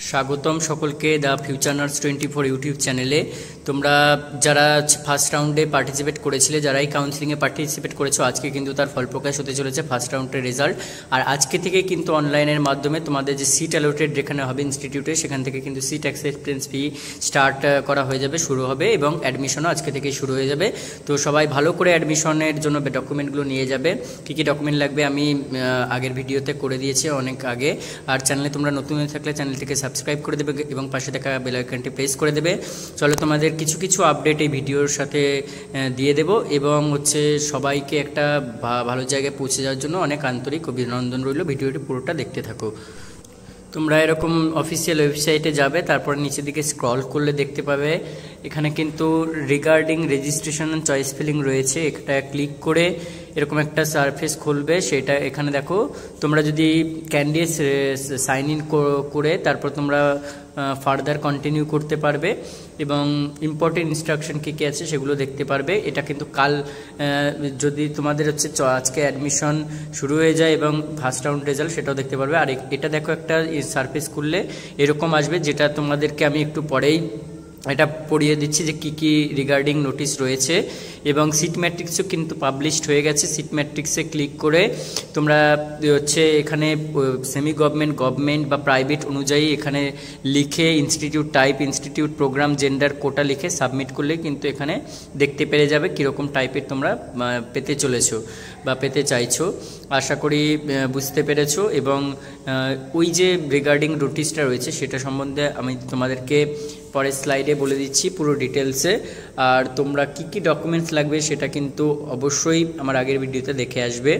স্বাগতম সকলকে the future nurse 24 YouTube চ্যানেলে। তোমরা যারা ফার্স্ট রাউন্ডে পার্টিসিপেট করেছিলে, যারাই কাউন্সিলিংয়ে পার্টিসিপেট করেছো, আজকে কিন্তু তার ফল প্রকাশ হতে চলেছে ফার্স্ট রাউন্ডের রেজাল্ট। আর আজকে থেকে কিন্তু অনলাইনের মাধ্যমে তোমাদের যে সিট অ্যালোটেড যেখানে হবে ইনস্টিটিউটে, সেখান থেকে কিন্তু সিট অ্যাকসেপ্টেন্স ফি স্টার্ট করা হয়ে যাবে, শুরু হবে, এবং অ্যাডমিশনও আজকে থেকেই শুরু হয়ে যাবে। তো সবাই ভালো করে অ্যাডমিশনের জন্য ডকুমেন্টগুলো নিয়ে যাবে। কী কী ডকুমেন্ট লাগবে আমি আগের ভিডিওতে করে দিয়েছি অনেক আগে। আর চ্যানেলে তোমরা নতুন হয়ে থাকলে চ্যানেলটিকে সাবস্ক্রাইব করে দেবে এবং পাশে থাকা বেল আইকনটি প্রেস করে দেবে। চলো তোমাদের কিছু কিছু আপডেট এই ভিডিওর সাথে দিয়ে দেব, এবং সবাইকে একটা ভালো জায়গায় পৌঁছে যাওয়ার জন্য অনেক আন্তরিক অভিনন্দন রইল। ভিডিওটি পুরোটা দেখতে থাকো। তোমরা এরকম অফিসিয়াল ওয়েবসাইটে যাবে, তারপর নিচের দিকে স্ক্রল করলে দেখতে পাবে এখানে কিন্তু regarding registration and choice filling রয়েছে। এটা ক্লিক করে এরকম একটা সারফেস খুলবে। সেটা এখানে দেখো, তোমরা যদি ক্যান্ডিডেট সাইন ইন করে তারপর তোমরা ফার্দার কন্টিনিউ করতে পারবে, এবং ইম্পর্টেন্ট ইনস্ট্রাকশন কী কী আছে সেগুলো দেখতে পারবে। এটা কিন্তু কাল যদি তোমাদের আজকে অ্যাডমিশন শুরু হয়ে যায় এবং ফার্স্ট রাউন্ড রেজাল্ট, সেটাও দেখতে পারবে। আর এটা দেখো, একটা সারফেস খুললে এরকম আসবে, যেটা তোমাদেরকে আমি একটু পরেই এটা পড়িয়ে দিচ্ছি যে কী কী রিগার্ডিং নোটিশ রয়েছে। এবং সিট ম্যাট্রিক্সও কিন্তু পাবলিশড হয়ে গেছে। সিট ম্যাট্রিক্সে ক্লিক করে তোমরা এখানে সেমি গভর্নমেন্ট বা প্রাইভেট অনুযায়ী এখানে লিখে institute type, institute programme, gender, quota লিখে সাবমিট করলে কিন্তু এখানে দেখতে পেরে যাবে কীরকম টাইপের তোমরা পেতে চলেছো বা পেতে চাইছো। আশা করি বুঝতে পেরেছো। এবং ওই যে রিগার্ডিং নোটিশটা রয়েছে সেটা সম্বন্ধে আমি তোমাদেরকে পরের স্লাইডে বলে দিচ্ছি পুরো ডিটেলসে। আর তোমরা কি কি ডকুমেন্টস লাগবে সেটা কিন্তু অবশ্যই আমার আগের ভিডিওতে দেখে আসবে।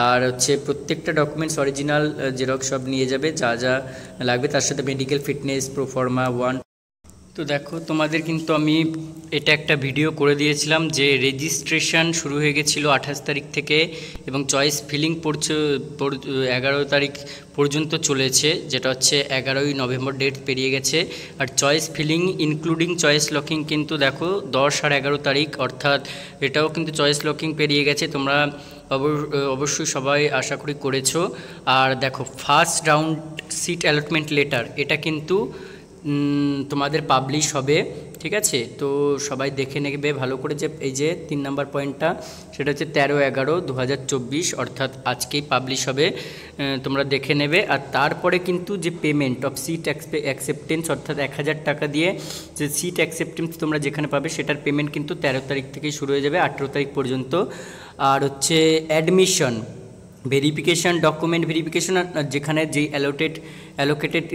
আর প্রত্যেকটা ডকুমেন্টস অরিজিনাল জেরক্স সব নিয়ে যাবে, যা যা লাগবে, তার সাথে মেডিকেল ফিটনেস, প্রোফর্মা 1। তো দেখো, তোমাদের কিন্তু আমি এটা একটা ভিডিও করে দিয়েছিলাম যে রেজিস্ট্রেশন শুরু হয়ে গেছিলো 28 তারিখ থেকে, এবং চয়েস ফিলিং 11 তারিখ পর্যন্ত চলেছে, যেটা 11ই নভেম্বর ডেট পেরিয়ে গেছে। আর choice filling including choice locking কিন্তু দেখো 10 আর 11 তারিখ, অর্থাৎ এটাও কিন্তু চয়েস লকিং পেরিয়ে গেছে। তোমরা অবশ্যই সবাই আশা করি করেছো। আর দেখো, first round seat allotment letter এটা কিন্তু তোমাদের পাবলিশ হবে, ঠিক আছে? তো সবাই দেখে নেবে ভালো করে, যে এই যে 3 নম্বর পয়েন্টটা, সেটা 13/11/2024, অর্থাৎ আজকেই পাবলিশ হবে, তোমরা দেখে নেবে। আর তারপরে কিন্তু যে পেমেন্ট অফ সিট অ্যাকসেপ্টেন্স, অর্থাৎ 1000 টাকা দিয়ে যে সিট অ্যাকসেপ্টেন্স তোমরা যেখানে পাবে, সেটার পেমেন্ট কিন্তু 13 তারিখ থেকেই শুরু হয়ে যাবে 18 তারিখ পর্যন্ত। আর অ্যাডমিশন ভেরিফিকেশান, ডকুমেন্ট ভেরিফিকেশান, যেখানে যেই অ্যালোকেটেড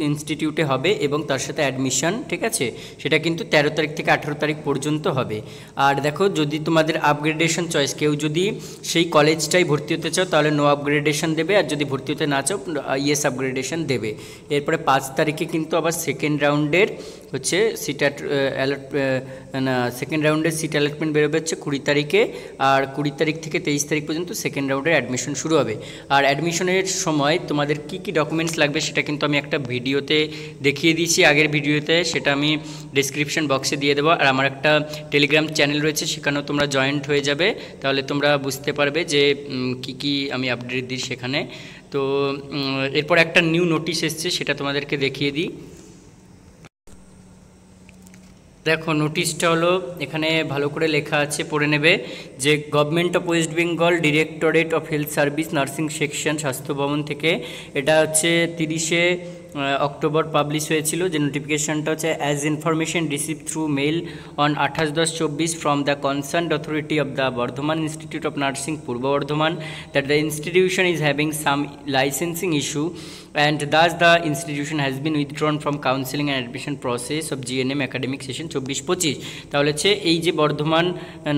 ইনস্টিটিউটে হবে, এবং তার সাথে অ্যাডমিশন, ঠিক আছে, সেটা কিন্তু 13 তারিখ থেকে 18 তারিখ পর্যন্ত হবে। আর দেখো, যদি তোমাদের আপগ্রেডেশন চয়েস, কেউ যদি সেই কলেজটাই ভর্তি হতে চাও তাহলে নো আপগ্রেডেশন দেবে, আর যদি ভর্তি হতে না চাও ইয়েস আপগ্রেডেশন দেবে। এরপরে 5 তারিখে কিন্তু আবার সেকেন্ড রাউন্ডের সেকেন্ড রাউন্ডের সিট অ্যালটমেন্ট বেরোবে 20 তারিখে। আর 20 তারিখ থেকে 23 তারিখ পর্যন্ত সেকেন্ড রাউন্ডের অ্যাডমিশন শুরু হবে। আর অ্যাডমিশনের সময় তোমাদের কি কি ডকুমেন্টস লাগবে সেটা কিন্তু আমি একটা ভিডিওতে দেখিয়ে দিয়েছি, আগের ভিডিওতে, সেটা আমি ডেসক্রিপশন বক্সে দিয়ে দেবো। আর আমার একটা টেলিগ্রাম চ্যানেল রয়েছে, সেখানেও তোমরা জয়েন্ট হয়ে যাবে, তাহলে তোমরা বুঝতে পারবে যে কি কি আমি আপডেট দিই সেখানে। তো এরপর একটা নিউ নোটিশ এসছে, সেটা তোমাদেরকে দেখিয়ে দিই। দেখো, নোটিশটা হলো, এখানে ভালো করে লেখা আছে, পড়ে নেবে, যে government of West Bengal directorate of health service nursing section স্বাস্থ্য ভবন থেকে, এটা 30শে অক্টোবর পাবলিশ হয়েছিল। যে নোটিফিকেশনটা as information receive through mail on 28/10/24 from the concerned authority of the Bardhaman institute of nursing Purba Bardhaman, that the institution is having some licensing issue and thus the institution has been withdrawn from counseling and admission process of GNM academic session 24-25। তাহলে এই যে Bardhaman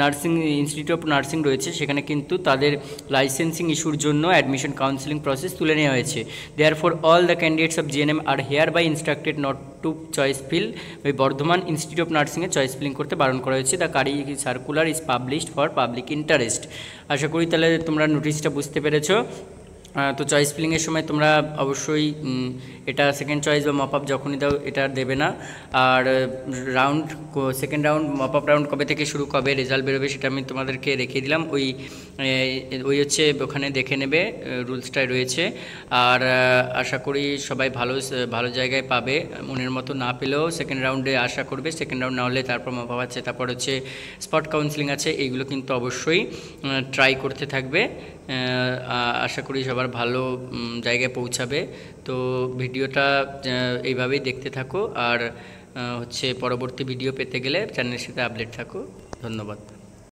nursing institute of nursing রয়েছে, সেখানে কিন্তু তাদের licensing ইস্যুর জন্য admission counselling process তুলে নেওয়া হয়েছে। Therefore all the candidates of GNM are hereby instructed not to choice fill, ওই বর্ধমান ইনস্টিটিউট অফ নার্সিংয়ে চয়েস ফিলিং করতে বারণ করা হয়েছে। দ্য কারি circular is published for public interest. আশা করি তাহলে তোমরা নোটিশটা বুঝতে পেরেছো। তো চয়েস ফিলিংয়ের সময় তোমরা অবশ্যই এটা সেকেন্ড চয়েস বা মপ আপ যখনই দাও এটা দেবে না। আর round second round mop up round কবে থেকে শুরু, কবে রেজাল্ট বেরোবে সেটা আমি তোমাদেরকে রেখে দিলাম, ওই হচ্ছে ওখানে দেখে নেবে, রুলসটাই রয়েছে। আর আশা করি সবাই ভালো ভালো জায়গায় পাবে, মনের মতো না পেলেও সেকেন্ড রাউন্ডে আশা করবে, সেকেন্ড রাউন্ড না হলে তারপর মপ আপ আছে, তারপর হচ্ছে স্পট কাউন্সিলিং আছে, এইগুলো কিন্তু অবশ্যই ট্রাই করতে থাকবে। আশা করি সবার ভালো জায়গায় পৌঁছাবে। তো ভিডিওটা এইভাবেই দেখতে থাকো, আর হচ্ছে পরবর্তী ভিডিও পেতে গেলে চ্যানেলের সাথে আপডেট থাকো। ধন্যবাদ।